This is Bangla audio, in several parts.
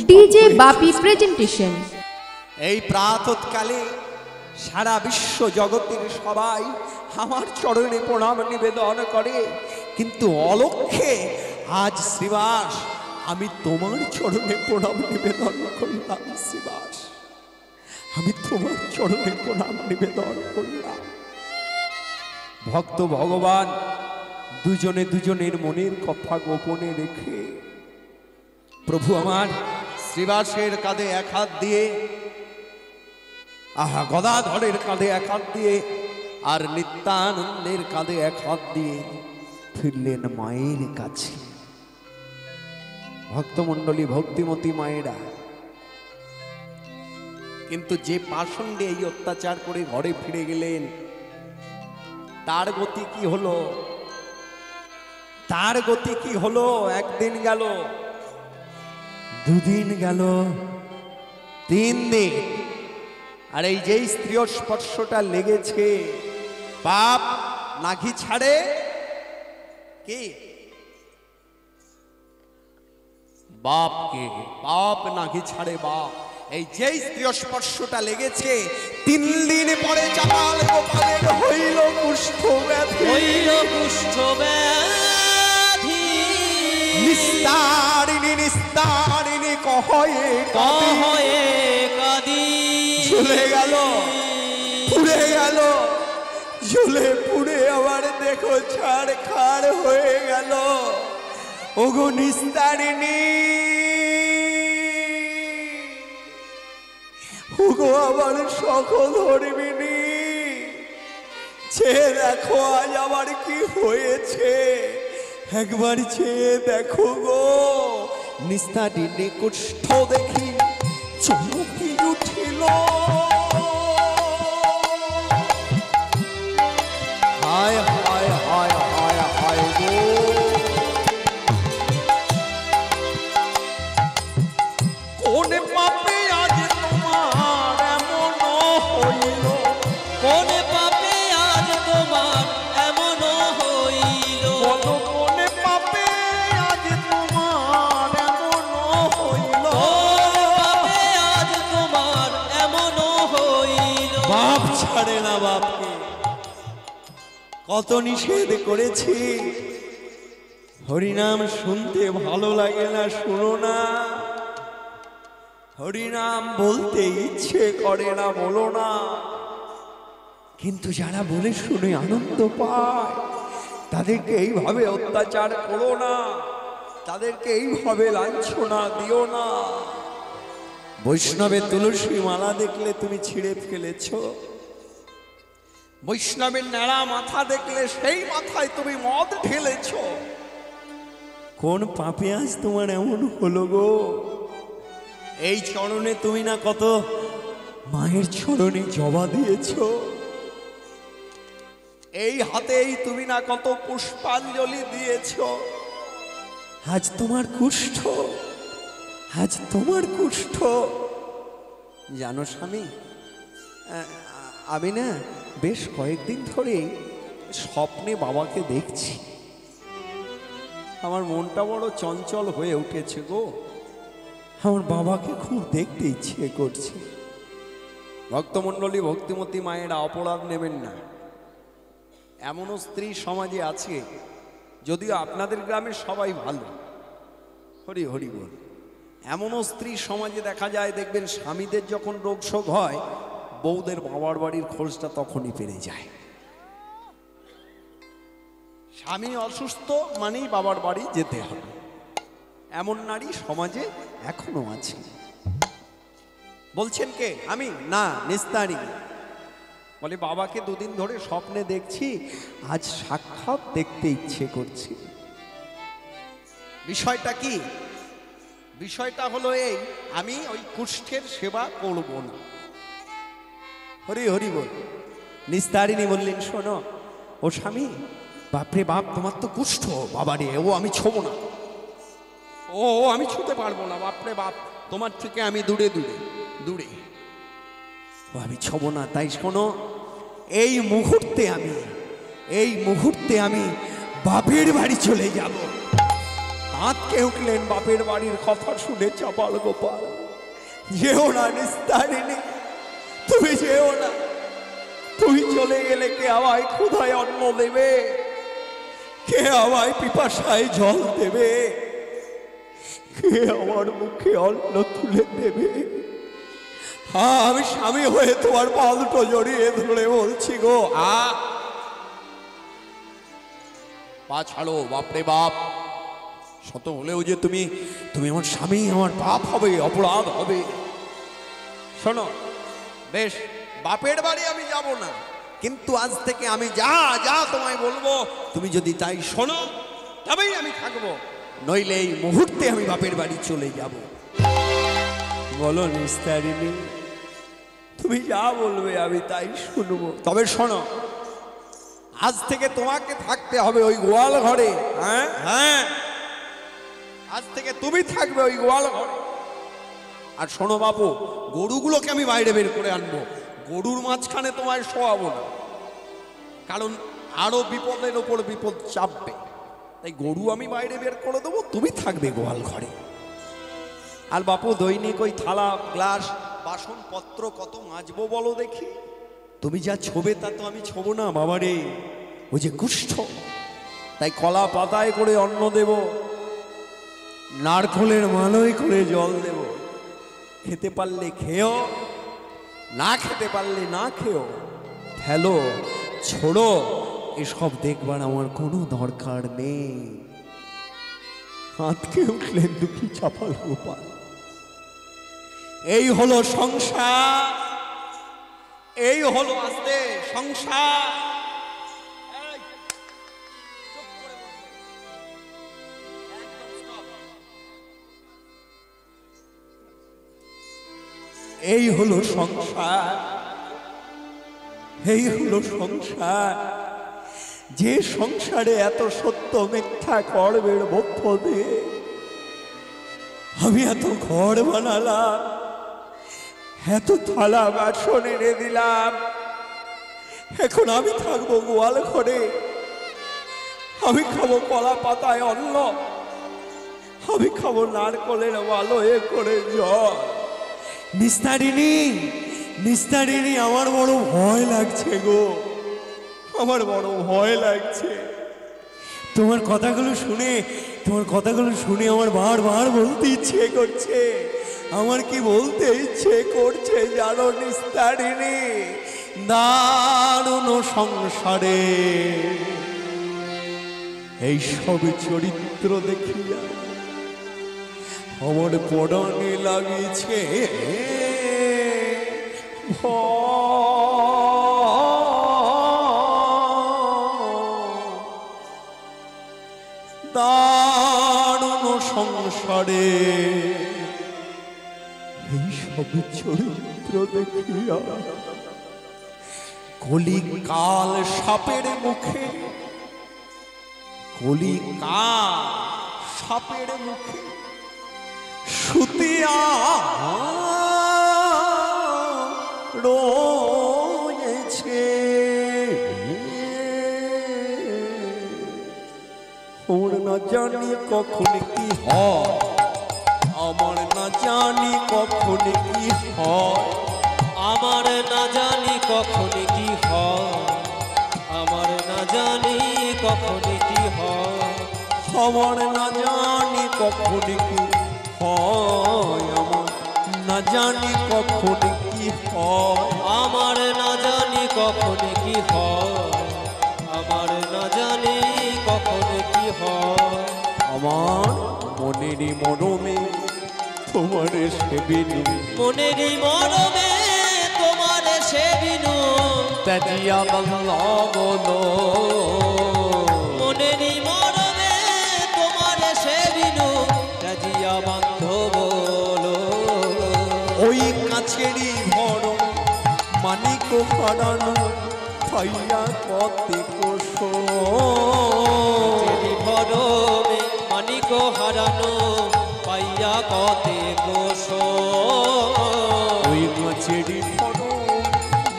ডিজে বাপি প্রেজেন্টেশন। এই প্রাতঃকালে সারা বিশ্ব জগতের সবাই আমার চরণে প্রণাম নিবেদন করে, কিন্তু অলক্ষ্যে আজ শ্রীবাস আমি তোমার চরণে প্রণাম নিবেদন করলাম। শ্রীবাস, আমি তোমার চরণে প্রণাম নিবেদন করলাম। ভক্ত ভগবান দুজনে দুজনের মনের কথা গোপনে রেখে প্রভু আমার শ্রীবাসের কাঁধে এক হাত দিয়ে, আহা গদাধরের কাঁধে এক হাত দিয়ে, আর নিত্যানন্দের কাঁধে এক হাত দিয়ে ফিরলেন মায়ের কাছে। ভক্তমণ্ডলী, ভক্তিমতী মায়েরা, কিন্তু যে পাষণ্ডে এই অত্যাচার করে ঘরে ফিরে গেলেন, তার গতি কি হলো? তার গতি কি হলো? একদিন গেল, দুদিন গেল, 3 দিন, আর এই যে স্ত্রী স্পর্শটা লেগেছে, পাপ নাকি ছাড়ে? কি বাপকে পাপ নাকি ছাড়ে? বাপ এই যে স্ত্রী স্পর্শটা লেগেছে, 3 দিন পরে চাপাল গোপালের হইল কুষ্ঠ ব্যাধি। হইল কুষ্ঠ ব্যাধি। নিস্তারিণী নিস্তারিণী কহয়ে কহয়ে কাঁদি। ঝুলে গেল, পুড়ে গেল, ঝুলে পুড়ে আবার দেখো ছাড় খাড় হয়ে গেল। ওগো নিস্তারিণী, ওগো আবার সকল ধর্মিনী, চেয়ে দেখো আজ আবার কি হয়েছে, একবার চেয়ে দেখো গো। নিস্তারিণী কুষ্ঠ দেখি চমকি উঠিল, হায় হায় হায় হায় হায় গো। কোন পাপে আজ তোমার এমন হইল? কোন পাপে আজ তোমার এমন হইল? কোন পাপে আজ তোমার এমন হইল? পাপে আজ তোমার এমন হইল? বাপ ছাড়ে না বাপকে, কত নিষেধ করেছি। হরিনাম শুনতে ভালো লাগে না, শুনো না। হরিনাম বলতে ইচ্ছে করে না, বলো না। কিন্তু যারা বলে শুনে আনন্দ পায়, তাদেরকে এইভাবে অত্যাচার করো না, তাদেরকে এইভাবে লাঞ্ছনা দিও না। বৈষ্ণবের তুলসী মালা দেখলে তুমি ছিঁড়ে ফেলেছ, বৈষ্ণবের ন্যাড়া মাথা দেখলে সেই মাথায় তুমি মদ ঢেলেছ। কোন পাপে আজ তোমার এমন হলো গো? এই চরণে তুমি না কত মায়ের চরণে জবা দিয়েছ, এই হাতেই তুমি না কত পুষ্পাঞ্জলি দিয়েছ। আজ তোমার কুষ্ঠ, আজ তোমার কুষ্ঠ। জানো স্বামী, আমি না বেশ কয়েকদিন ধরে স্বপ্নে বাবাকে দেখছি। আমার মনটা বড় চঞ্চল হয়ে উঠেছে গো, আমার বাবাকে খুব দেখতে ইচ্ছে করছে। ভক্তমণ্ডলী, ভক্তিমতী মায়েরা, অপরাধ নেবেন না। এমনও স্ত্রী সমাজে আছে, যদিও আপনাদের গ্রামের সবাই ভালো, হরি হরি বল, এমনও স্ত্রী সমাজে দেখা যায়, দেখবেন স্বামীদের যখন রোগ শোক হয়, বউদের বাবার বাড়ির খোঁজটা তখনই পেরে যায়। স্বামী অসুস্থ মানেই বাবার বাড়ি যেতে হবে, এমন নারী সমাজে এখনো আছে। বলছেন কে? আমি না, নিস্তারিণী। বলে বাবাকে 2 দিন ধরে স্বপ্নে দেখছি, আজ সাক্ষাৎ দেখতে ইচ্ছে করছে। বিষয়টা কি? বিষয়টা হলো এই, আমি ওই কুষ্ঠের সেবা করব না। হরি হরি বল। নিস্তারিণী বললেন, শোনো ও স্বামী, বাপরে বাপ, তোমার তো কুষ্ঠ, বাবারে, ও আমি ছোব না, ও আমি ছুতে পারবো না, বাপরে বাপ, তোমার থেকে আমি দূরে দূরে দূরে, ও আমি ছোব না। তাই শোনো, এই মুহূর্তে আমি বাপের বাড়ি চলে যাব। আঁতকে উঠলেন বাপের বাড়ির কথা শুনে চাপাল গোপাল। যেও না নিস্তারিণী, তুমি যেও না। তুমি চলে গেলে কে আমায় ক্ষুধায় অন্ন দেবে? কে আমায় পিপাসায় জল দেবে? কে আমার মুখে অন্ন তুলে দেবে? হ্যাঁ, আমি স্বামী হয়ে তোমার পা দুটো জড়িয়ে ধরে বলছি গো, পা ছাড়ো। বাপরে বাপ, শত হলেও যে তুমি তুমি আমার স্বামী, আমার পাপ হবে, অপরাধ হবে। শোনো, বেশ, বাপের বাড়ি আমি যাব না, কিন্তু আজ থেকে আমি যা যা তোমায় বলবো তুমি যদি তাই শোনো তবেই আমি থাকবো, নইলে এই মুহূর্তে আমি বাপের বাড়ি চলে যাব। বলো নিস্তারিণী, তুমি যা বলবে আমি তাই শুনবো। তবে শোনো, আজ থেকে তোমাকে থাকতে হবে ওই গোয়াল ঘরে। হ্যাঁ হ্যাঁ, আজ থেকে তুমি থাকবে ওই গোয়াল ঘরে। আর শোনো বাপু, গরুগুলোকে আমি বাইরে বের করে আনবো, গরুর মাঝখানে তোমায় শোয়াবো না, কারণ আরো বিপদের ওপর বিপদ চাপবে। তাই গরু আমি বাইরে বের করে দেবো, তুমি থাকবে গোয়াল ঘরে। আর বাপু, দৈনিক ওই থালা গ্লাস বাসনপত্র কত মাজবো বলো দেখি? তুমি যা ছোবে তা তো আমি ছোবো না বাবারে, ওই যে কুষ্ঠ। তাই কলা পাতায় করে অন্ন দেব, নারকলের মালয় করে জল দেব। খেতে পারলে খেও, না খেতে পারলে না খেও, ফেলো ছোড়ো, এসব দেখবার আমার কোনো দরকার নেই। হাতকে উঠলেন দুঃখী চাপাল গোপাল। এই হলো সংসার, এই হলো আস্তে সংসার। এই হলো সংসার, এই হলো সংসার। যে সংসারে এত সত্য মিথ্যা কর্মের মধ্য দিয়ে আমি এত ঘর বানালাম, এত থালা বাসন এনে দিলাম, এখন আমি থাকবো গোয়াল ঘরে। আমি খাবো কলা পাতায় অন্ন, আমি খাবো নারকলের মালয়ে করে জল। নিস্তারিণী, নিস্তারিণী, আমার বড় ভয় লাগছে গো, আমার বড় ভয় লাগছে। তোমার কথাগুলো শুনে, তোমার কথাগুলো শুনে আমার বারবার বলতে ইচ্ছে করছে। আমার কি বলতে ইচ্ছে করছে জানো নিস্তারিণী? দারুণ সংসারে এই সব চরিত্র দেখিয়া আমার পড়ানে লাগিছে দারুণ সংসারে এই সব চরিত্র দেখিয়া কলিকাল সাপের মুখে, কলিকাল সাপের মুখে সুতিয়া রয়েছে। ওর না জানি কখন কি হয়, আমার না জানি কখন কি হয়, আমার না জানি কখন কি হয়, আমার না জানি কখন কি হয়, আমার না জানি কখন কি হয়, আমার না জানি কখন কি হয়, আমার না জানি কখন কি হয়, আমার না জানি কখন কি হয়। আমার মনেরই মরমে তোমার সেবিনু, মনেরই মরমে তোমার সেবিনু, তাজিয়া বাংলা বলো। মনেরই মরমে তোমার সেবিনু, তাজিয়া বান্ধ বলো। ওই কাছেরই ভরম মানিক হারানো পাইয়া কতে কোষ, ভরমে মানিক হারানো পাইয়া কতে কোষ। ওই কাছেরই ভরম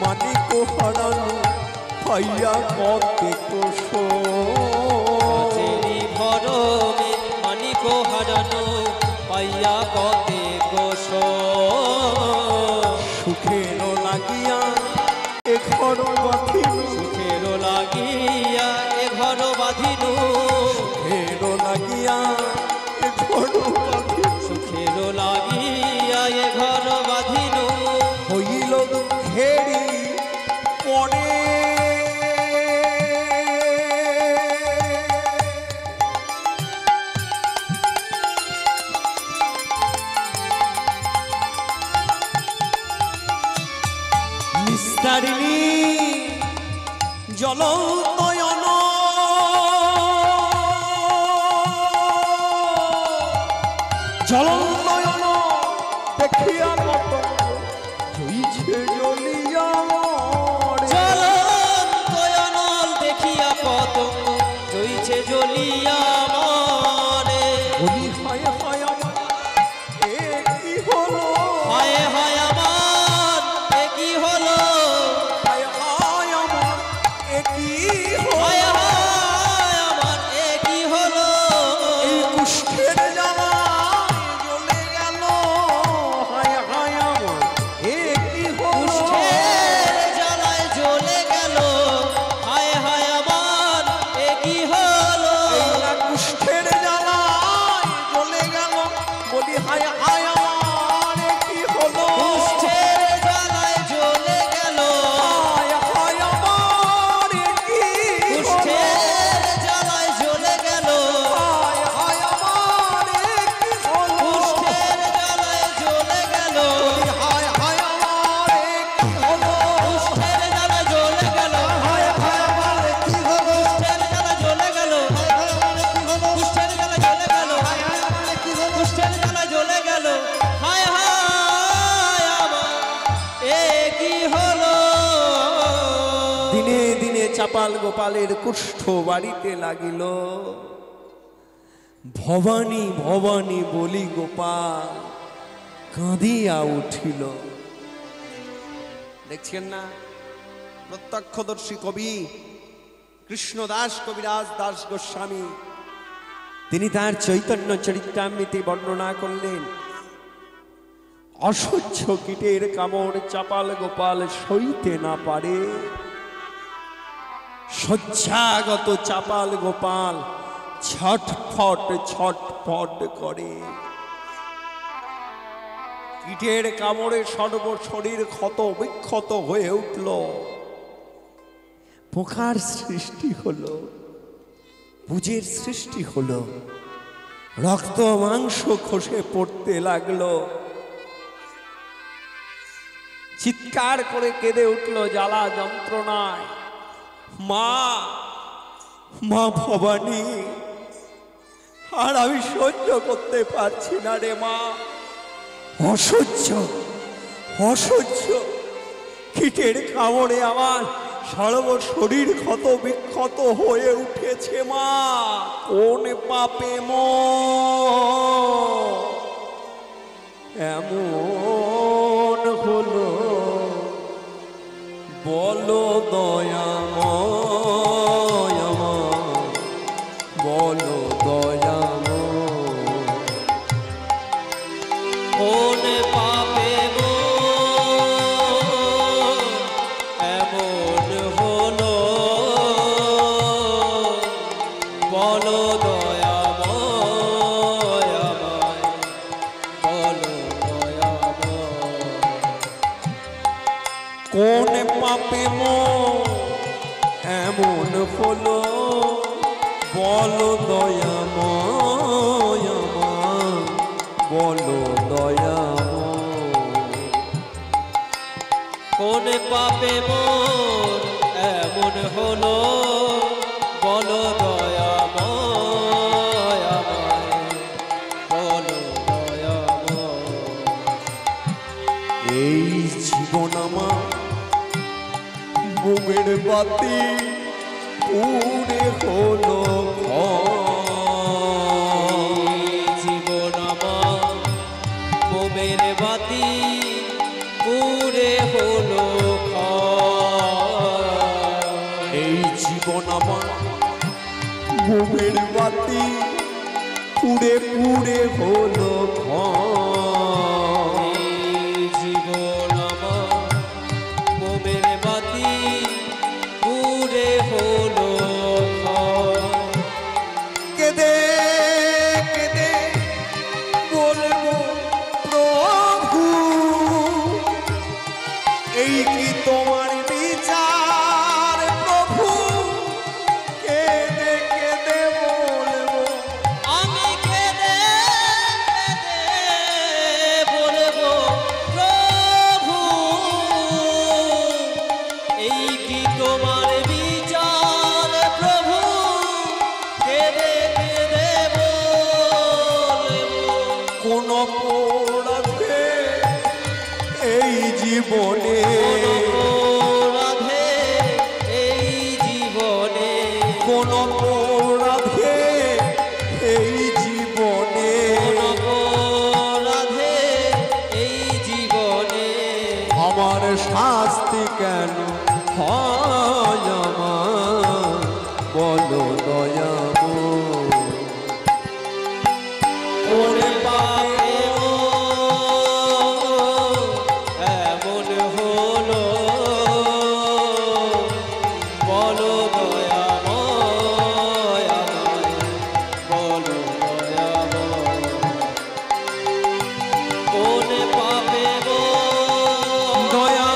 মানিক হারানো পাইয়া কতে কোষ, ভরমে মানিক পাইয়া কতে কোষ সুখের লাগিয়া এ ঘর বাঁধিল, সুখের লাগিয়া এ ঘর বাঁধিল, সুখের লাগিয়া এ ঘর বাঁধিল, সুখের লাগিয়া এ ঘর বাঁধিল, হইল দুঃখেরি পরে নিস্তারিণী জলনয়ন জলনয়ন দেখিয়া কত হইছে জ্বলিয়া মরে। জলনয়ন দেখিয়া পতঙ্গ জইছে জ্বলিয়া মরে। বলি হায় হায় আমার এ কি হলো, হায় হায় আমার এ কি হলো, হায় হায় আমার এ কি হায় হলো, হায় আমার এ কি হলো, এই কুষ্ঠের জ্বালায় জ্বলে গেল, হায় হায় আমার এ কি হলো, কুষ্ঠের জ্বালায় জ্বলে গেল, হায় হায় আমার এ কি হলো, এই না কুষ্ঠের জ্বালায় জ্বলে গেল, বলি হায় হায় আমার এ কি হলো, কুষ্ঠের জ্বালায় জ্বলে গেল, হায় হায় আমার এ কি হলো, কুষ্ঠের জ্বালায় জ্বলে গেল, হায় হায় আমার এ কি হলো, কুষ্ঠের জ্বালায় জ্বলে গেল, বলি হায় হায় আমার এ কি হলো, কুষ্ঠের জ্বালায় জ্বলে গেল, হায় হায় আমার এ কি হলো, কুষ্ঠের জ্বালায় জ্বলে গেল, কুষ্ঠের জ্বালায় জ্বলে গেল, কুষ্ঠের জ্বালায় জ্বলে গেল, হায় হায় আমার এ কি হলো। দিনে দিনে চাপাল গোপালের কুষ্ঠ বাড়িতে লাগিল, ভবানী ভবানী বলি গোপাল কাঁদিয়া উঠিল। দেখছেন না, প্রত্যক্ষদর্শী কবি কৃষ্ণদাস কবিরাজ দাস গোস্বামী তিনি তার চৈতন্য চরিত্রামৃতে বর্ণনা করলেন, অসহ্য কীটের কামড় চাপাল গোপাল সইতে না পারে, শয্যাগত চাপাল গোপাল ছটফট ছটফট করে, কীটের কামড়ে সর্ব শরীর ক্ষত বিক্ষত হয়ে উঠল, পোকার সৃষ্টি হলো, পুজের সৃষ্টি হলো, রক্ত মাংস খসে পড়তে লাগলো, চিৎকার করে কেঁদে উঠল জ্বালা যন্ত্রণায়, মা মা ভবানী আর আমি সহ্য করতে পারছি না রে মা, অসহ্য অসহ্য কীটের কামড়ে আমার সর্ব শরীর ক্ষত বিক্ষত হয়ে উঠেছে মা, কোন পাপে এমন হলো বলো দয়াময় আমার, বলো দয়াময়, কোন পাপে এমন হলো বলো দয়াময় আমায়, বলো দয়াময়, কোন পাপে এমন হলো বলো দয়াময় আমার, বলো দয়াময়, কোন পাপে মোর এমন হলো বলো দয়াময় আমায়, বলো দয়াময়, এই জীবন আমার মোমের বাতি পুরে হলো জীবন আমার মোমের বাতি পুরে হলো এই জীবন আমার মোমের বাতি পুড়ে পুড়ে হলো ক্ষয়। এই জীবন আমার মোমের বাতি পুড়ে হলো ক্ষয়। কেঁদে কেঁদে বলবো প্রভু, এই কি তোমার বিচার প্রভু? কেঁদে কেঁদে বলবো, আমি কেঁদে কেঁদে বলবো প্রভু, এই কি তোমার বিচার প্রভু? কেঁদে কেঁদে বলবো কোন অপরাধে এই জীবনে, রাধে এই জীবনে, কোন অপরাধে এই জীবনে রাধে এই জীবনে আমার শাস্তি কেন হয় আমার, বলো দয়াময়। ওরে পাপে ও এমন হলো, বলো দয়াময় আমায়, বলো দয়াময়। কোন পাপে গো বলো দয়া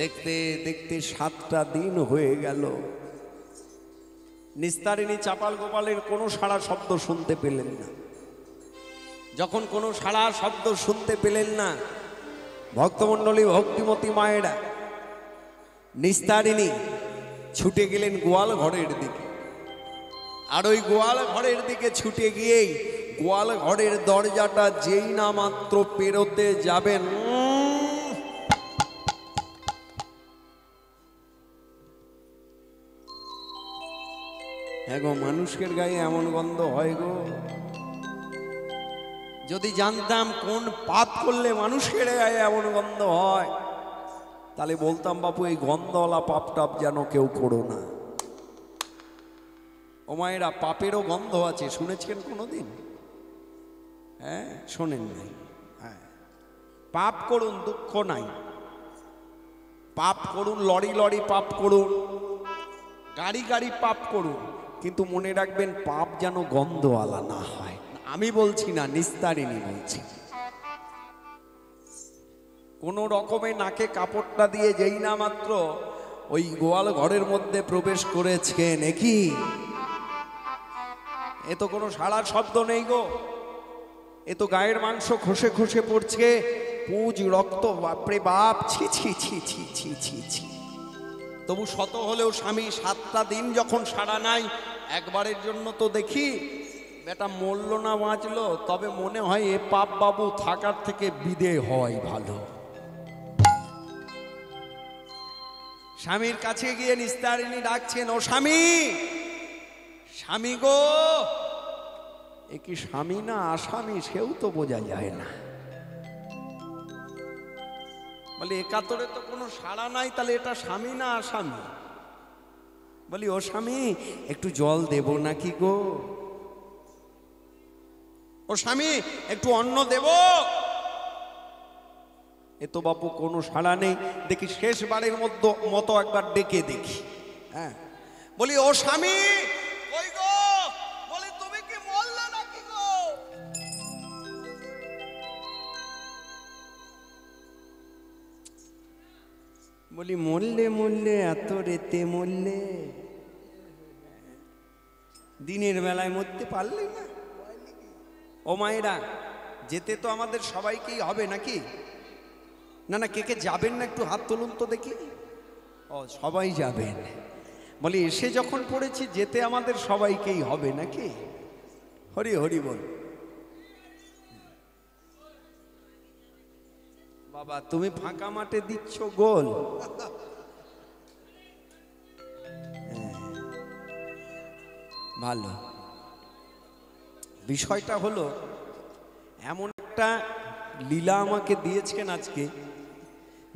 দেখতে দেখতে 7টা দিন হয়ে গেল, নিস্তারিণী চাপাল গোপালের কোনো সাড়া শব্দ শুনতে পেলেন না। যখন কোনো সাড়া শব্দ শুনতে পেলেন না, ভক্তমণ্ডলী ভক্তিমতী মায়েরা নিস্তারিণী ছুটে গেলেন গোয়াল ঘরের দিকে। আর ওই গোয়াল ঘরের দিকে ছুটে গিয়েই গোয়াল ঘরের দরজাটা যেই না মাত্র পেরোতে যাবেন, হ্যাঁ গো, মানুষের গায়ে এমন গন্ধ হয় গো। যদি জানতাম কোন পাপ করলে মানুষের গায়ে এমন গন্ধ হয়, তাহলে বলতাম বাপু এই গন্ধওয়ালা পাপ টাপ যেন কেউ করো না। ও মায়েরা, পাপেরও গন্ধ আছে, শুনেছেন কোনোদিন? হ্যাঁ, শোনেন নাই? হ্যাঁ, পাপ করুন, দুঃখ নাই। পাপ করুন, লড়ি লড়ি পাপ করুন, গাড়ি গাড়ি পাপ করুন, কিন্তু মনে রাখবেন পাপ যেন গন্ধওয়ালা না হয়। আমি বলছি না, নিস্তারিণী বলছি। কোন রকমে নাকে কাপড়টা দিয়ে যেই না মাত্র ওই গোয়াল ঘরের মধ্যে প্রবেশ করেছেন, কি এ তো কোনো সাড়ার শব্দ নেই গো। এ তো গায়ের মাংস খসে খসে পড়ছে, পুঁজ রক্ত, বাপরে বাপ, ছি ছি ছি ছি ছি ছি ছি। তবু শত হলেও স্বামী 7টা দিন যখন সাড়া নাই, একবারের জন্য তো দেখি বেটা মরল না বাঁচলো, তবে মনে হয় এ পাপ বাবু থাকার থেকে বিদে হয় ভালো। স্বামীর কাছে গিয়ে নিস্তারিণী ডাকছেন, ও স্বামী, স্বামী গো। এ কি স্বামী না আসামি সেও তো বোঝা যায় না। বলি একাতরে তো কোনো সাড়া নাই, তাহলে এটা স্বামী না আসামি? বলি ও স্বামী, একটু জল দেব নাকি গো? ও স্বামী, একটু অন্ন দেব? এ তো বাপু কোনো সাড়া নেই। দেখি শেষবারের মতো একবার ডেকে দেখি। হ্যাঁ, বলি ও স্বামী, কই গো? বলি তুমি কি মরলে নাকি গো? বলি মরলে মরলে, এত রেতে মরলে, দিনের বেলায় মরতে পারলে না? ও মায়েরা, যেতে তো আমাদের সবাইকেই হবে নাকি? না না, কে কে যাবেন না একটু হাত তুলুন তো দেখি। ও, সবাই যাবেন। বলি এসে যখন পড়েছি, যেতে আমাদের সবাইকেই হবে নাকি? হরি হরি বল। বাবা তুমি ফাঁকা মাঠে দিচ্ছ গোল। ভালো। বিষয়টা হলো এমন একটা লীলা আমাকে দিয়েছেন আজকে,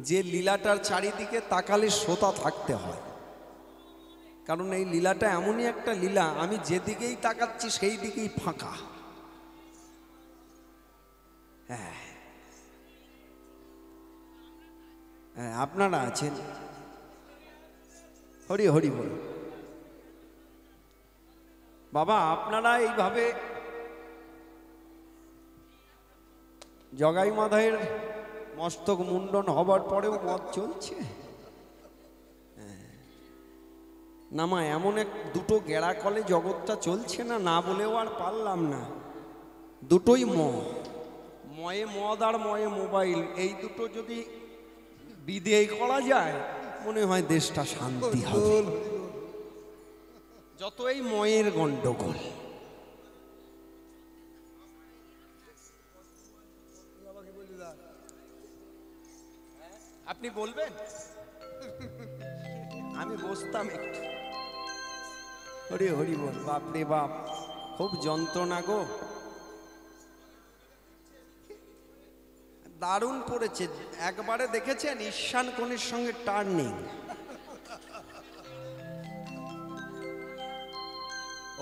যে লীলাটার চারিদিকে তাকালে শ্রোতা থাকতে হয়। কারণ এই লীলাটা এমনই একটা লীলা, আমি যেদিকেই তাকাচ্ছি সেই দিকেই ফাঁকা। হ্যাঁ, আপনারা আছেন। হরি হরি বল। বাবা আপনারা এইভাবে জগাই মাধায়ের মস্তক মুন্ডন হবার পরেও মত চলছে। না মা, এমন এক দুটো গেড়া কলে জগৎটা চলছে না, না বলেও আর পারলাম না। দুটোই ময়ে মদ আর ময়ে মোবাইল, এই দুটো যদি বিদেয় করা যায় মনে হয় দেশটা শান্তি হবে। যত এই ময়ের গন্ডগোল। আপনি বলবেন, আমি বসতাম একটু। হরি হরি বল। বাপরে বাপ, খুব যন্ত্রণা গো, দারুণ পড়েছে। একবারে দেখেছেন ঈশান কোণের সঙ্গে টার্নিং,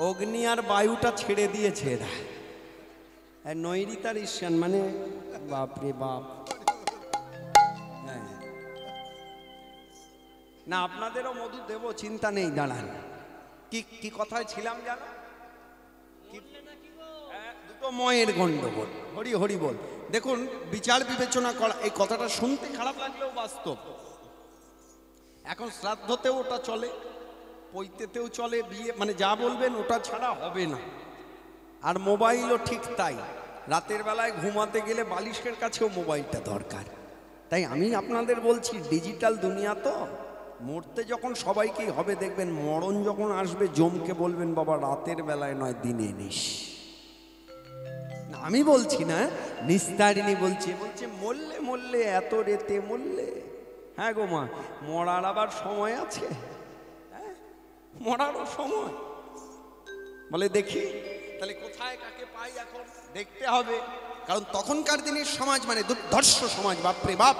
অগ্নি আর বায়ুটা ছেড়ে দিয়েছে এরা। নৈরিতার ঈশান মানে বাপরে বাপ। হ্যাঁ, না আপনাদেরও মধু দেব, চিন্তা নেই, দাঁড়ান। কি কি কথায় ছিলাম জানো? দুটো ময়ের গন্ডগোল। হরি হরি বল। দেখুন, বিচার বিবেচনা করা, এই কথাটা শুনতে খারাপ লাগলেও বাস্তব। এখন শ্রাদ্ধতেও ওটা চলে, পৈতেতেও চলে, বিয়ে মানে যা বলবেন ওটা ছাড়া হবে না। আর মোবাইলও ঠিক তাই, রাতের বেলায় ঘুমাতে গেলে বালিশের কাছেও মোবাইলটা দরকার। তাই আমি আপনাদের বলছি, ডিজিটাল দুনিয়া তো, মরতে যখন সবাইকেই হবে, দেখবেন মরণ যখন আসবে জমকে বলবেন বাবা রাতের বেলায় নয় দিনে নিস। আমি বলছি না, নিস্তারিণী বলছে, বলছে মরলে মরলে এত রেতে মরলে। হ্যাঁ গো মা, মরার আবার সময় আছে, মরারও সময়। বলে দেখি তাহলে কোথায় কাকে পাই, এখন দেখতে হবে। কারণ তখনকার দিনের সমাজ মানে দুর্ধর্ষ সমাজ, বাপরে বাপ।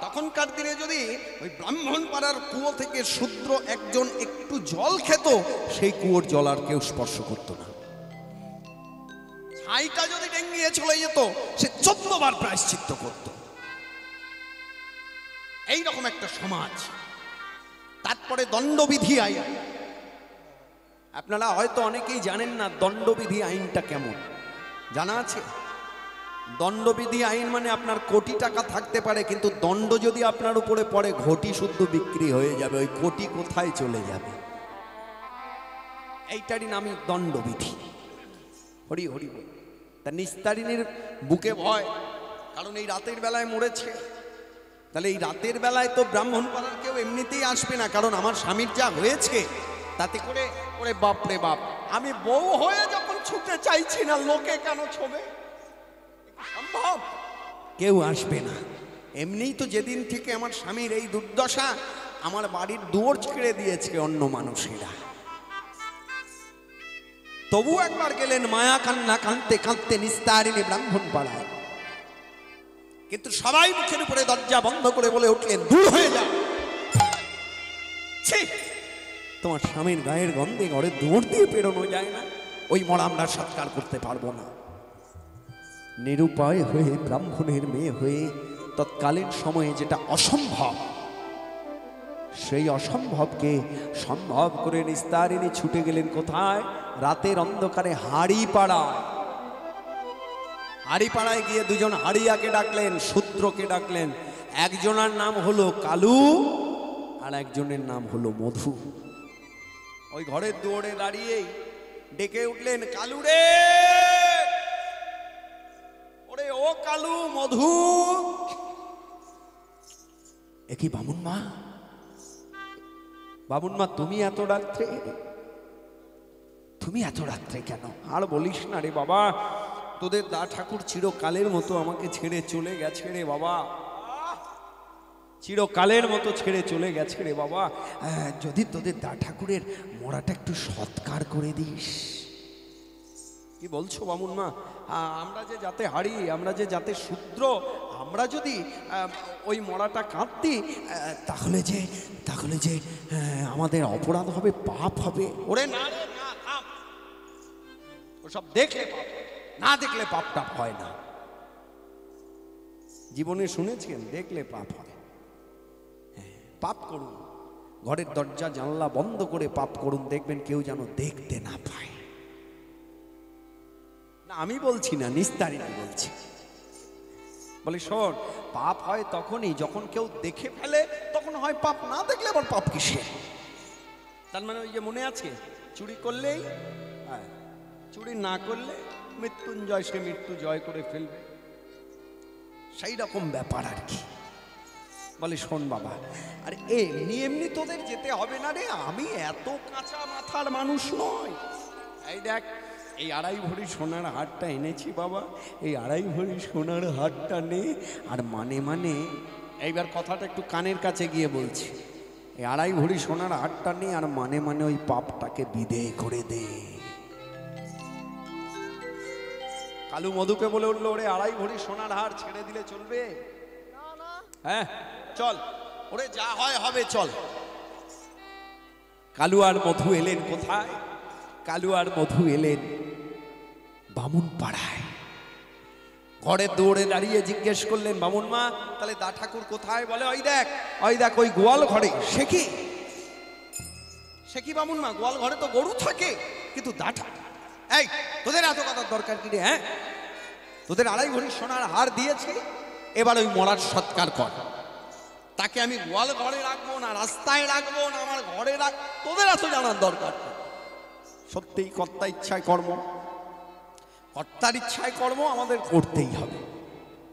তখনকার দিনে যদি ওই ব্রাহ্মণ পাড়ার কুয়ো থেকে শূদ্র একজন একটু জল খেত, সেই কুয়োর জল আর কেউ স্পর্শ করতো না। ছাইটা যদি ডেঙ্গিয়ে চলে যেত, সে 14 বার প্রায়শ্চিত্ত করত। এইরকম একটা সমাজ। তারপরে দণ্ডবিধি আইন। আপনারা হয়তো অনেকেই জানেন না দণ্ডবিধি আইনটা কেমন, জানা আছে? দণ্ডবিধি আইন মানে আপনার কোটি টাকা থাকতে পারে, কিন্তু দণ্ড যদি আপনার উপরে পড়ে ঘটি শুদ্ধ বিক্রি হয়ে যাবে। ওই কোটি কোথায় চলে যাবে, এইটারই নামই দণ্ডবিধি। হরি হরি বল। তা নিস্তারিণীর বুকে ভয়, কারণ এই রাতের বেলায় মরেছে। তাহলে এই রাতের বেলায় তো ব্রাহ্মণ পাড়ার কেউ এমনিতেই আসবে না, কারণ আমার স্বামীর যা হয়েছে তাতে করে ওরে বাপরে বাপ, আমি বউ হয়ে যখন ছুটে চাইছি না, লোকে কেন ছোবে? সম্ভব? কেউ আসবে না। এমনিই তো যেদিন থেকে আমার স্বামীর এই দুর্দশা, আমার বাড়ির দুয়ার ছেড়ে দিয়েছে অন্য মানুষেরা। তবু একবার গেলেন মায়া কান্না কাঁদতে কাঁদতে নিস্তারিণী ব্রাহ্মণ পাড়ায়। কিন্তু সবাই মুখের উপরে দরজা বন্ধ করে বলে উঠলেন, দূর হয়ে যা। তোমার স্বামীর গায়ের গন্ধে ঘরে দৌড় দিয়ে পেরোনো যায় না, ওই মরা আমরা সৎকার করতে পারবো না। নিরুপায় হয়ে ব্রাহ্মণের মেয়ে হয়ে তৎকালীন সময়ে যেটা অসম্ভব, সেই অসম্ভবকে সম্ভব করে নিস্তারিণী ছুটে গেলেন কোথায়? রাতের অন্ধকারে হাড়িপাড়ায়। হাড়িপাড়ায় গিয়ে দুজন হাড়িয়াকে ডাকলেন, শূদ্রকে ডাকলেন। একজনের নাম হলো কালু আর একজনের নাম হলো মধু। ওই ঘরের দুয়ারে দাঁড়িয়েই ডেকে উঠলেন, কালু রে, ওরে ও কালু, মধু। একই বামুন মা, বামুন মা তুমি এত রাত্রে, তুমি এত রাত্রে কেন? আর বলিস না রে বাবা, তোদের দা ঠাকুর চিরকালের মতো আমাকে ছেড়ে চলে গেছে রে বাবা। চিরকালের মতো ছেড়ে চলে গেছে রে বাবা। যদি তোদের দা ঠাকুরের মরাটা একটু সৎকার করে দিস। কি বলছো বামুন মা? আমরা যে যাতে হারি, আমরা যে যাতে শূদ্র, আমরা যদি ওই মরাটা কাঁদতি তাহলে যে আমাদের অপরাধ হবে, পাপ হবে। ওরে না রে না, থাম। ওসব দেখলে পাপ, না দেখলে পাপ টাপ হয় না। জীবনে শুনেছেন দেখলে পাপ হয়? পাপ করুন, ঘরের দরজা জানলা বন্ধ করে পাপ করুন, দেখবেন কেউ যেন দেখতে না পায়। না আমি বলছি না, নিস্তারিণী বলছি। বলে শোন, পাপ হয় তখনই যখন কেউ দেখে ফেলে, তখন হয় পাপ। না দেখলে আবার পাপ কিসে? তার মানে ওই যে মনে আছে, চুরি করলেই চুরি না করলে মৃত্যুঞ্জয়, সে মৃত্যু জয় করে ফেলবে, সেই রকম ব্যাপার আর কি। বলে শোন বাবা, আর এমনি এমনি তোদের যেতে হবে না রে, আমি এত কাঁচা মাথার মানুষ নয়। এই দেখ, এই 2.5 ভরি সোনার হারটা এনেছি বাবা, এই 2.5 ভরি সোনার হারটা নে, আর মানে এইবার কথাটা একটু কানের কাছে গিয়ে বলছি, এই 2.5 ভরি সোনার হারটা নে, আর মানে ওই পাপটাকে বিদেয় করে দে। কালু মধুকে বলে উঠলো, ওরে 2.5 ভরি সোনার হার ছেড়ে দিলে চলবে? হ্যাঁ চল, ওরে যা হয় হবে, চল। কালু আর মধু এলেন কোথায়? কালু আর মধু এলেন বামুন পাড়ায়। ঘরে দৌড়ে দাঁড়িয়ে জিজ্ঞেস করলেন, বামুন মা তাহলে দা ঠাকুর কোথায়? বলে ওই দেখ ওই গোয়াল ঘরে। সে কি বামুন মা, গোয়াল ঘরে তো গরু থাকে, কিন্তু দা ঠাকুর? এই তোদের এত কথার দরকার কি রে? হ্যাঁ, তোদের 2.5 ভরি সোনার হার দিয়েছি, এবার ওই মরার সৎকার কর। তাকে আমি গোয়াল ঘরে রাখবো না রাস্তায় রাখবো না আমার ঘরে তোদের এত জানার দরকার। সত্যিই কর্তা ইচ্ছায় কর্ম, কর্তার ইচ্ছায় কর্ম আমাদের করতেই হবে।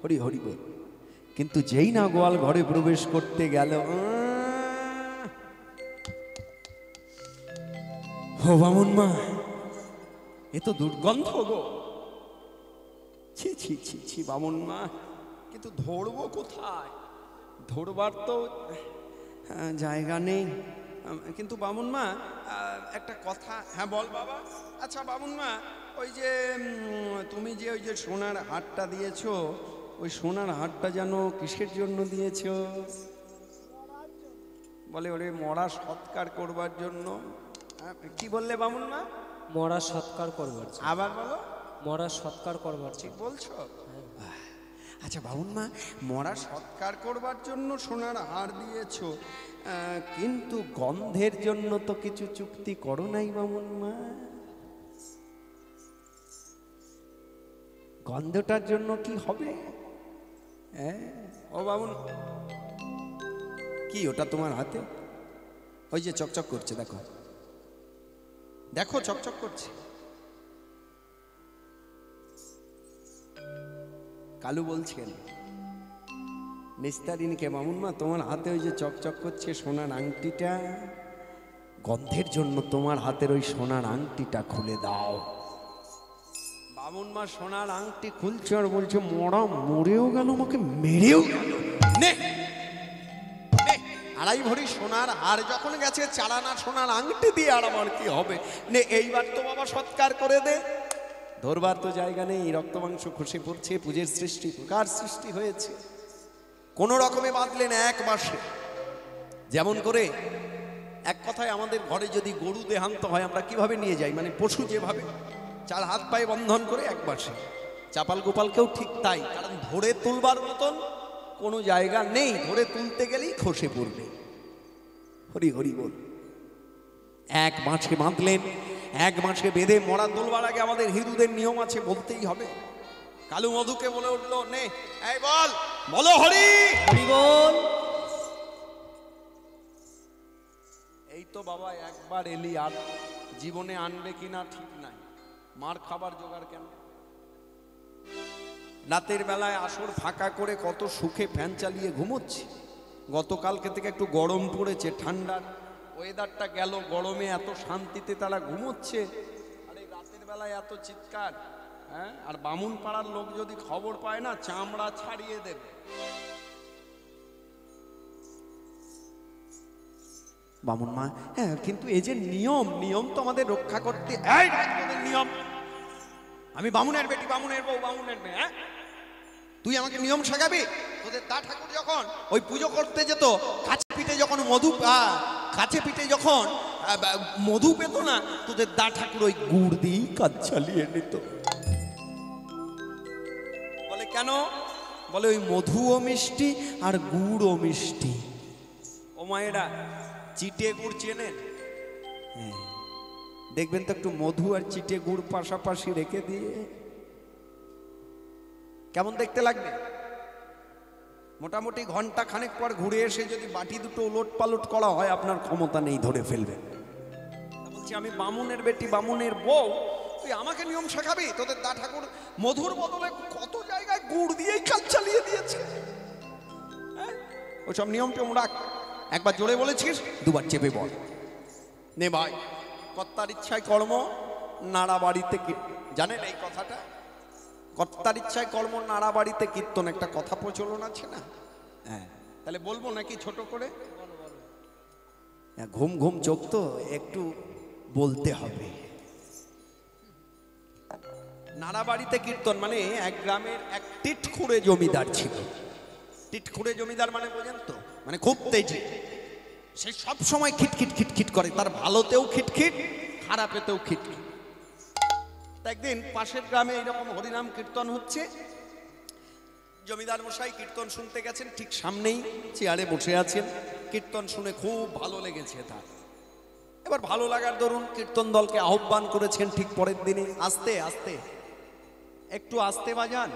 হরি হরি বল। কিন্তু যেই না গোয়াল ঘরে প্রবেশ করতে গেল, ও বামুন মা, এ তো দুর্গন্ধ গো। ছি ছি ছি ছি বামুন মা, কিন্তু ধরবো কোথায়? ধরবার তো জায়গা নেই। কিন্তু বামুন মা একটা কথা। হ্যাঁ বল বাবা। আচ্ছা বামুন মা, ওই যে তুমি যে ওই যে সোনার হারটা দিয়েছো, ওই সোনার হারটা যেন কিসের জন্য দিয়েছো? বলে ওরে মরা সৎকার করবার জন্য। কি বললে বামুন মা? মরা সৎকার করবার। আবার বলো। মরা সৎকার করবার। ঠিক বলছো? আচ্ছা বামুন মা, মরা সৎকার করবার জন্য সোনার হার দিয়েছো, কিন্তু গন্ধের জন্য তো কিছু চুক্তি করো নাই বামুন মা? গন্ধটার জন্য কি হবে? ও বামুন, কি ওটা তোমার হাতে? ওই যে চকচক করছে, দেখো দেখো চকচক করছে। কালু বলছেন নিস্তারিণীকে, বামুন মা তোমার হাতে ওই যে চকচক করছে সোনার আংটিটা, গন্ধের জন্য তোমার হাতের ওই সোনার আংটিটা খুলে দাও। বামুন মা সোনার আংটি খুলছে আর বলছে, মরা মরেও গেল, আমাকে মেরেও গেল। নে 2.5 ভরি সোনার হার যখন গেছে, চালানা সোনার আংটি দিয়ে আর আমার কি হবে? নে এইবার তো বাবা সৎকার করে দে। ধরবার তো জায়গা নেই, রক্ত মাংস খসে পড়ছে, পূজের সৃষ্টি কার সৃষ্টি হয়েছে? কোনো রকমে বাঁধলেন 1 মাসে। যেমন করে এক কথায় আমাদের ঘরে যদি গরু দেহান্ত হয়, আমরা কিভাবে নিয়ে যাই, মানে পশু যেভাবে 4 হাত পায়ে বন্ধন করে 1 মাসে, চাপাল গোপালকেও ঠিক তাই। কারণ ধরে তুলবার মতন কোনো জায়গা নেই, ধরে তুলতে গেলেই খসে পড়বে। হরি হরি বল। 1 মাসে বাঁধলেন। 1 মাসে বেঁধে মরা তোলবার আগে আমাদের হিন্দুদের নিয়ম আছে, বলতেই হবে। কালু মধুকে বলে উঠলো, নে এই বল, বলো হরি হরি বল। এই তো বাবা একবার এলি, আর জীবনে আনবে কিনা ঠিক নাই। মার খাবার জোগাড় কেন? রাতের বেলায় আসর ফাঁকা করে কত সুখে ফ্যান চালিয়ে ঘুমোচ্ছি। গতকালকে থেকে একটু গরম পড়েছে, ঠান্ডার ওয়েদারটা গেল, গরমে এত শান্তিতে তারা ঘুমোচ্ছে, আর এই রাতের বেলায় এত চিৎকার। হ্যাঁ, আর বামুন পাড়ার লোক যদি খবর পায় না, চামড়া ছাড়িয়ে দেবে। বামুন মা, হ্যাঁ কিন্তু এই যে নিয়ম, নিয়ম তো আমাদের রক্ষা করতে। এই তোদের নিয়ম, আমি বামুনের বেটি, বামুনের বউ, বামুনের মেয়ে, হ্যাঁ তুই আমাকে নিয়ম শেখাবি? তোদের দা ঠাকুর যখন ওই পুজো করতে যেত, কাছে পিঠে যখন কাছে পিঠে যখন মধু পেত না, তোদের দা ঠাকুর ওই গুড় দিয়েই কাজ চালিয়ে নিত। বলে কেন? বলে ওই মধুও মিষ্টি আর গুড়ও মিষ্টি। ও মায়েরা, চিটে গুড় চেনেন? হ্যাঁ, দেখবেন তো একটু মধু আর চিটে গুড় পাশাপাশি রেখে দিয়ে কেমন দেখতে লাগবে। মোটামুটি ঘন্টা খানেক পর ঘুরে এসে যদি বাটি দুটো উলট পালট করা হয়, আপনার ক্ষমতা নেই, ধরে ফেলবে। বলছি আমি বামুনের বেটি, বামুনের বউ, তুই আমাকে নিয়ম শেখাবি? তোদের দা ঠাকুর মধুর বদলে কত জায়গায় গুড় দিয়েই কাজ চালিয়ে দিয়েছে। ওইসব নিয়ম টেম রাখ। একবার জোরে বলেছিস, দুবার চেপে বল। নে ভাই, কর্তার ইচ্ছায় কর্ম, নাড়া বাড়িতে জানেন এই কথাটা? কর্তার ইচ্ছায় কর্ম, নাড়া বাড়িতে কীর্তন, একটা কথা প্রচলন আছে না? হ্যাঁ, তাহলে বলবো নাকি ছোট করে? ঘুম ঘুম চোখ তো, একটু বলতে হবে। নাড়া বাড়িতে কীর্তন মানে এক গ্রামের এক টিটখুড়ে জমিদার ছিল। টিটখুড়ে জমিদার মানে বোঝেন তো? মানে খুব তেজি। সে সব সময় খিটখিট খিটখিট করে, তার ভালোতেও খিটখিট, খারাপেতেও খিটখিট। একদিন পাশের গ্রামে এইরকম হরিনাম কীর্তন হচ্ছে, জমিদার মশাই কীর্তন শুনতে গেছেন, ঠিক সামনেই চেয়ারে বসে আছেন। কীর্তন শুনে খুব ভালো লেগেছে তার। এবার ভালো লাগার দরুন কীর্তন দলকে আহ্বান করেছেন ঠিক পরের দিনে, আস্তে আস্তে, একটু আস্তে বাজান।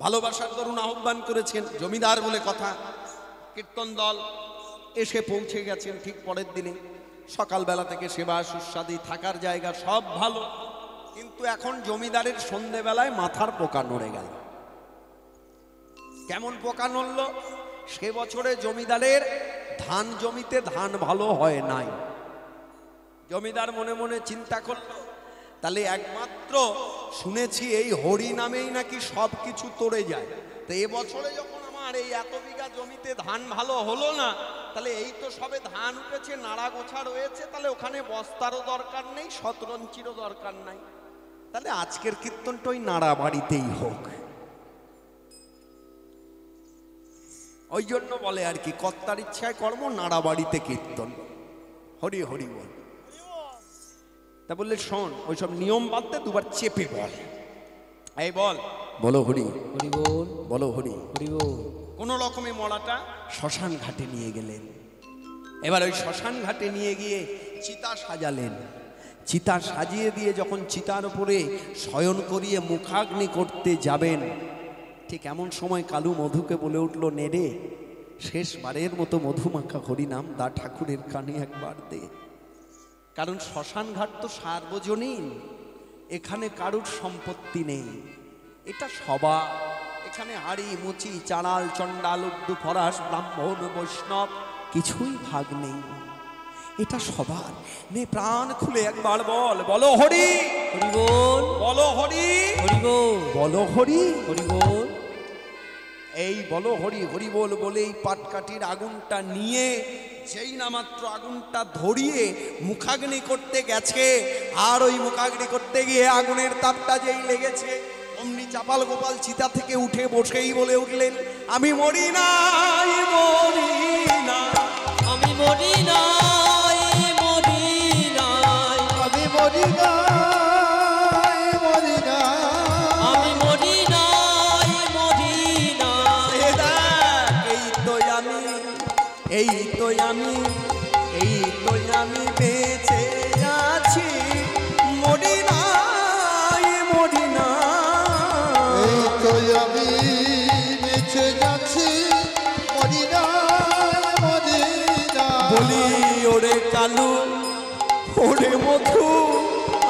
ভালোবাসার দরুন আহ্বান করেছেন, জমিদার বলে কথা। কীর্তন দল এসে পৌঁছে গেছেন ঠিক পরের দিনে। সকালবেলা থেকে সেবা সুস্বাদী, থাকার জায়গা সব ভালো, কিন্তু এখন জমিদারের সন্ধেবেলায় মাথার পোকা নড়ে গেল। কেমন পোকা নড়ল? সে বছরে জমিদারের ধান জমিতে ধান ভালো হয় নাই। জমিদার মনে মনে চিন্তা করল, তাহলে একমাত্র শুনেছি এই হরি নামেই নাকি সব কিছু তরে যায়, তো এবছরে যখন আমার এই এত বিঘা জমিতে ধান ভালো হলো না, তাহলে এই তো সবে ধান উঠেছে, নাড়া গোছা রয়েছে, তাহলে ওখানে বস্তারও দরকার নেই, শতরঞ্চিরও দরকার নাই, তাহলে আজকের কীর্তনটা ওই নাড়া বাড়িতেই হোক। ওই জন্য বলে আর কি, কর্তার ইচ্ছায় কর্ম, নাড়া বাড়িতে কীর্তন। হরি হরি বল। তা বললে শোন, ওইসব নিয়ম বাদতে দুবার চেপে বল। এই বল, বলো হরি হরি বল, বলো হরি হরি বল। কোন রকমে মলাটা শ্মশান ঘাটে নিয়ে গেলেন। এবার ওই শ্মশান ঘাটে নিয়ে গিয়ে চিতা সাজালেন। চিতা সাজিয়ে দিয়ে যখন চিতার উপরে শয়ন করিয়ে মুখাগ্নি করতে যাবেন, ঠিক এমন সময় কালু মধুকে বলে উঠল, নেড়ে শেষবারের মতো মধুমাখা হরিনাম দা ঠাকুরের কানে একবার দে। কারণ শ্মশান ঘাট তো সার্বজনীন, এখানে কারুর সম্পত্তি নেই, এটা সবা। এখানে হাড়ি মুচি চাড়াল চণ্ডাল উর্দু ফরাস ব্রাহ্মণ বৈষ্ণব কিছুই ভাগ নেই, এটা সবার। নে প্রাণ খুলে একবার বল, বলো হরি হরি বল, বলো হরি হরি বল, বলো হরি হরি বল। এই বলো হরি হরি বল বলেই পাটকাঠির আগুনটা নিয়ে যেই না মাত্র আগুনটা ধরিয়ে মুখাগ্নি করতে গেছে, আর ওই মুখাগ্নি করতে গিয়ে আগুনের তাপটা যেই লেগেছে, অমনি চাপাল গোপাল চিতা থেকে উঠে বসেই বলে উঠলেন, আমি মরি নাই, মরি না, আমি মরি নাই, মরি নাই, আমি মরি নাই, মরি নাই, আমি মরি নাই, মরি নাই। এই তো আমি, এই তো আমি, এই তো আমি বেঁচে আছি, মরি নাই, মরি না, এই তো আমি বেঁচে যাচ্ছি, মরি নাই, মরি নাই। বলি ওরে কালু, ওরে মধু,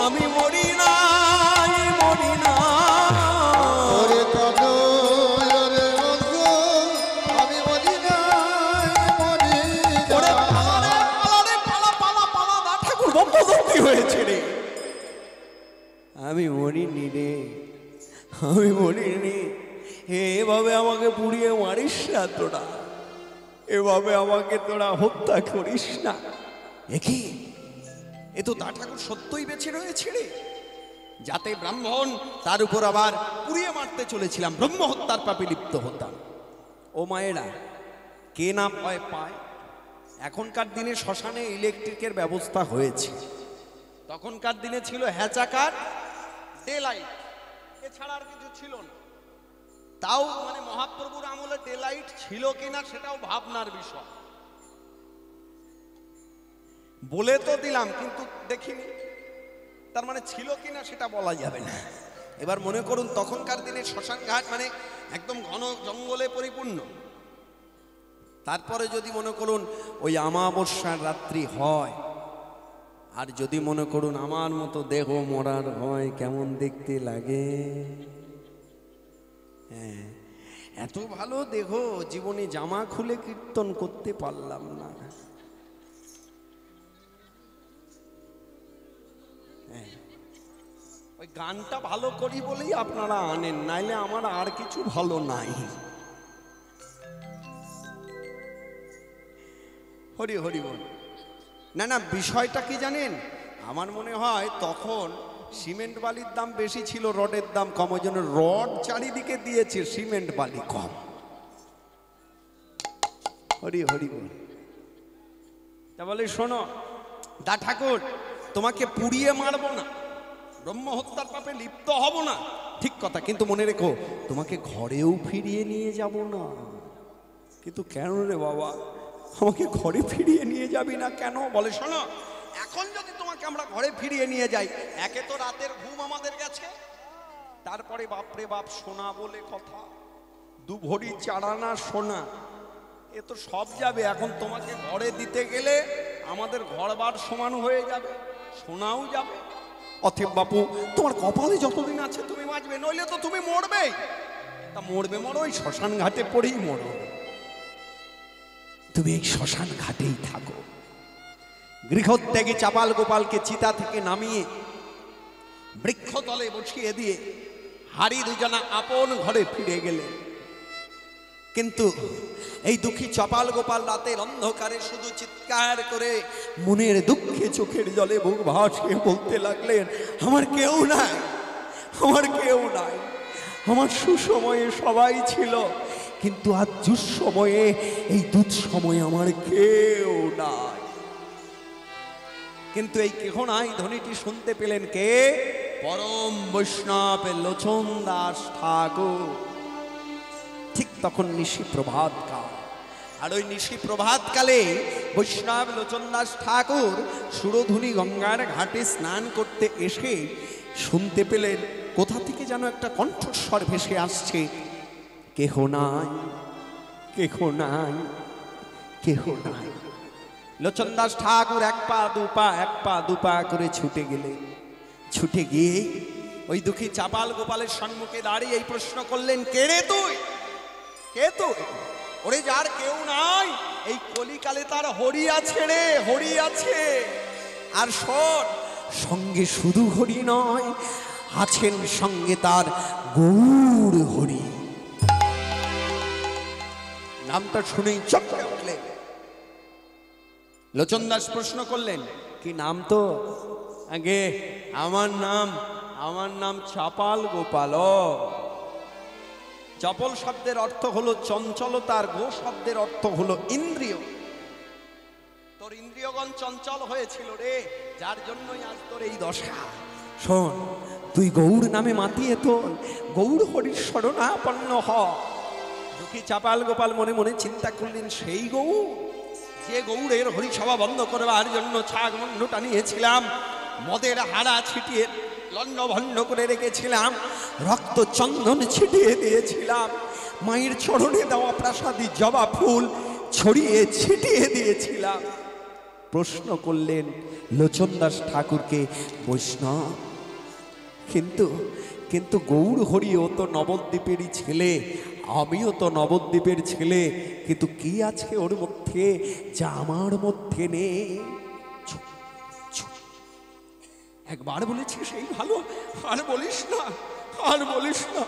আমি মরি নাই, মরি না, ওরে কালো, ওরে মধু, আমি মরি নাই, মরি ওরে নাই। পালা রে, পালা রে, পালা, পালা, পালা, দা ঠাকুর বদ্ধ হয়েছে রে। আমি মরিনি রে, আমি মরিনি, এভাবে আমাকে পুড়িয়ে মারিস না তোরা। এভাবে আমাকে তোরা হত্যা করিস না। একই এ তো দা ঠাকুর সত্যই বেঁচে রয়েছে রে। যাতে ব্রাহ্মণ তার উপর আবার পুড়িয়ে মারতে চলেছিলাম, ব্রহ্ম হত্যার পাপে লিপ্ত হতাম। ও মায়েরা, কে না ভয় পায়? এখনকার দিনে শ্মশানে ইলেকট্রিকের ব্যবস্থা হয়েছে, তখনকার দিনে ছিল হ্যাচাকার ডে লাইট, এছাড়া আর কিছু ছিল না। তাও মানে মহাপ্রভুর আমলে ডে লাইট ছিল কিনা সেটাও ভাবনার বিষয়। বলে তো দিলাম কিন্তু দেখিনি, তার মানে ছিল কিনা সেটা বলা যাবে না। এবার মনে করুন তখনকার দিনে শ্মশান ঘাট মানে একদম ঘন জঙ্গলে পরিপূর্ণ। তারপরে যদি মনে করুন ওই অমাবস্যার রাত্রি হয়, আর যদি মনে করুন আমার মতো দেহ মরার হয়, কেমন দেখতে লাগে। হ্যাঁ, এত ভালো দেহ, জীবনে জামা খুলে কীর্তন করতে পারলাম না। ওই গানটা ভালো করি বলেই আপনারা আনেন, নাইলে আমার আর কিছু ভালো নাই। হরি হরি বল। না না, বিষয়টা কি জানেন, আমার মনে হয় তখন সিমেন্ট বালির দাম বেশি ছিল, রডের দাম কম, ওই জন্য রড চারিদিকে দিয়েছে, সিমেন্ট বালি কম। হরি হরি বল। তা বলে শোনো দা ঠাকুর, তোমাকে পুড়িয়ে মারবো না, ব্রহ্ম হত্যার পাপে লিপ্ত হব না, ঠিক কথা, কিন্তু মনে রেখো তোমাকে ঘরেও ফিরিয়ে নিয়ে যাব না। কিন্তু কেন রে বাবা, আমাকে ঘরে ফিরিয়ে নিয়ে যাবি না কেন? বলে শোনো, এখন যদি তোমাকে আমরা ঘরে ফিরিয়ে নিয়ে যাই, একে তো রাতের ঘুম আমাদের গেছে, তারপরে বাপরে বাপ সোনা বলে কথা, 2 ভরি 4 আনা সোনা, এ তো সব যাবে। এখন তোমাকে ঘরে দিতে গেলে আমাদের ঘরবার সমান হয়ে যাবে, সোনাও যাবে। অতএব বাপু, তোমার কপালে যতদিন আছে তুমি বাঁচবে, নইলে তো তুমি মরবেই। তা মরবে মরো, ওই শ্মশান ঘাটে পড়েই মরো, তুমি এই শ্মশান ঘাটেই থাকো। গৃহত্যাগী চাপাল গোপালকে চিতা থেকে নামিয়ে বৃক্ষতলে বসিয়ে দিয়ে হারি দুজনা আপন ঘরে ফিরে গেলেন। কিন্তু এই দুঃখী চপাল গোপাল রাতের অন্ধকারে শুধু চিৎকার করে মনের দুঃখে চোখের জলে বুক ভাসিয়ে বলতে লাগলেন, আমার কেউ নাই, আমার কেউ নাই, আমার সুসময়ে সবাই ছিল, কিন্তু আজ দুঃসময়ে, এই দুঃসময়ে আমার কেউ নাই। কিন্তু এই কেহ নাই ধ্বনিটি শুনতে পেলেন কে? পরম বৈষ্ণব লোচন দাস ঠাকুর। ঠিক তখন নিশি প্রভাত কাল, আর ওই নিশি প্রভাত কালে বৈষ্ণব লোচন দাস ঠাকুর সুরধুনি গঙ্গার ঘাটে স্নান করতে এসে শুনতে পেলেন কোথা থেকে যেন একটা কণ্ঠস্বর ভেসে আসছে, কেহ নাই, কেহ নাই, কেহ নাই। লোচন দাস ঠাকুর 1 পা 2 পা 1 পা 2 পা করে ছুটে গেলেন। ছুটে গিয়ে ওই দুঃখী চাপাল গোপালের সম্মুখে দাঁড়িয়ে এই প্রশ্ন করলেন, কে রে তুই, কে তুই? ওরে যার কেউ নাই, এই কলিকালে তার হরি আছে রে, হরি আছে। আর শোন, সঙ্গে শুধু হরি নয়, আছেন সঙ্গে তার গৌর হরি। নামটা শুনেই চমকে উঠলেন। লোচন দাস প্রশ্ন করলেন, কি নাম তো? আগে আমার নাম চাপাল গোপাল। চপল শব্দের অর্থ হলো চঞ্চলতার, গো শব্দের অর্থ হলো ইন্দ্রিয়। তোর ইন্দ্রিয়গণ চঞ্চল হয়েছিল রে, যার জন্যই আজ তোর এই দশা। শোন, তুই গৌর নামে মাতিয়ে তোল, গৌর হরির শরণাপন্ন হ। দুঃখী চাপাল গোপাল মনে মনে চিন্তা করলেন, সেই গৌর যে গৌরের হরিসভা বন্ধ করবার জন্য ছাগ মন্ড টানিয়েছিলাম, মদের হাড়া ছিটিয়ে লন্ড ভন্ড করে রেখেছিলাম, রক্ত চন্দন ছিটিয়ে দিয়েছিলাম, মায়ের চরণে দেওয়া প্রাসাদী জবা ফুল ছড়িয়ে ছিটিয়ে দিয়েছিলাম। প্রশ্ন করলেন লোচন দাস ঠাকুরকে, বৈষ্ণব, কিন্তু গৌর হরিও তো নবদ্বীপেরই ছেলে, আমিও তো নবদ্বীপের ছেলে, কিন্তু কি আছে ওর মধ্যে যা আমার মধ্যে নেই? একবার বলেছি সেই ভালো, আর বলিস না, আর বলিস না।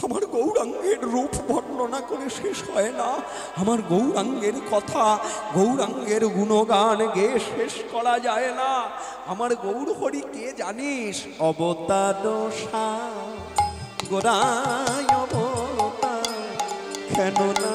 আমার গৌরাঙ্গের রূপ বর্ণনা করে শেষ হয় না, আমার গৌরাঙ্গের কথা, গৌরাঙ্গের গুণগান গেয়ে শেষ করা যায় না। আমার গৌর হরি কে জানিস? অবতার গোরায় অবতার, কেন না